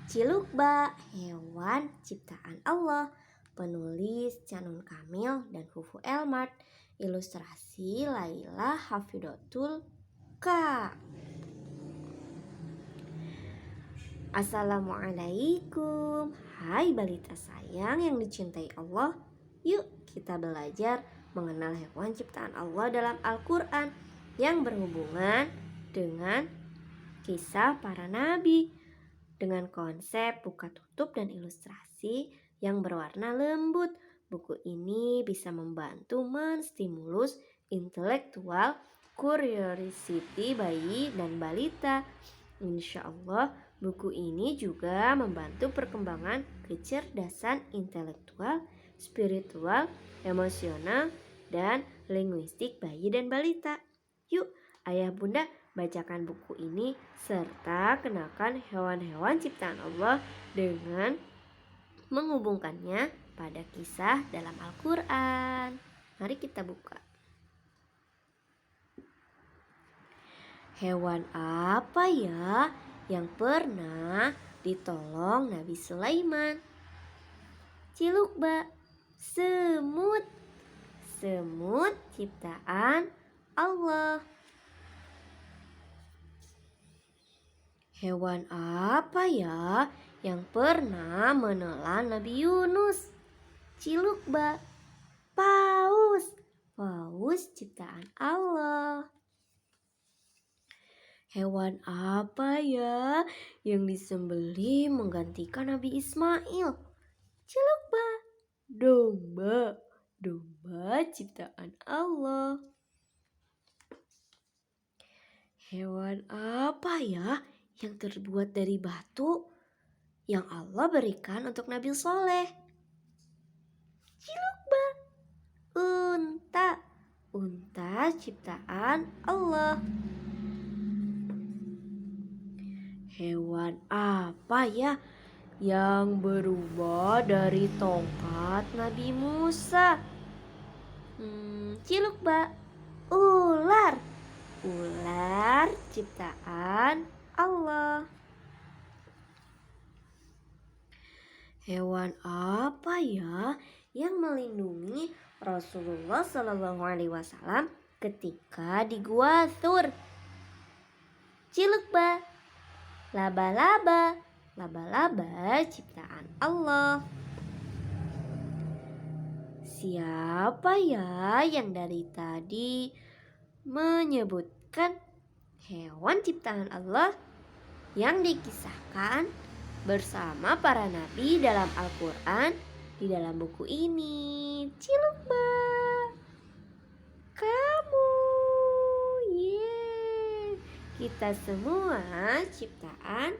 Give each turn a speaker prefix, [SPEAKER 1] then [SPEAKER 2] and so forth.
[SPEAKER 1] Cilukba, hewan ciptaan Allah. Penulis Canun Kamil dan Fufu Elmart. Ilustrasi Laila Hafidatul K. Assalamualaikum. Hai balita sayang yang dicintai Allah. Yuk kita belajar mengenal hewan ciptaan Allah dalam Al-Quran yang berhubungan dengan kisah para nabi, dengan konsep buka tutup dan ilustrasi yang berwarna lembut. Buku ini bisa membantu menstimulus intelektual curiosity bayi dan balita. Insya Allah buku ini juga membantu perkembangan kecerdasan intelektual, spiritual, emosional, dan linguistik bayi dan balita. Yuk ayah bunda bacakan buku ini serta kenalkan hewan-hewan ciptaan Allah dengan menghubungkannya pada kisah dalam Al-Quran. Mari kita buka. Hewan apa ya yang pernah ditolong Nabi Sulaiman? Cilukba, semut. Semut ciptaan Allah. Hewan apa ya yang pernah menelan Nabi Yunus? Cilukba, paus. Paus ciptaan Allah. Hewan apa ya yang disembelih menggantikan Nabi Ismail? Cilukba, domba. Domba ciptaan Allah. Hewan apa ya yang terbuat dari batu yang Allah berikan untuk Nabi Soleh? Cilukba, unta. Unta ciptaan Allah. Hewan apa ya yang berubah dari tongkat Nabi Musa? Cilukba, ular. Ular ciptaan Allah. Hewan apa ya yang melindungi Rasulullah SAW ketika di Gua Thur? Cilukba, laba-laba. Laba-laba ciptaan Allah. Siapa ya yang dari tadi menyebutkan hewan ciptaan Allah yang dikisahkan bersama para nabi dalam Al-Quran di dalam buku ini? Cilukba, kamu. Yeay, kita semua ciptaan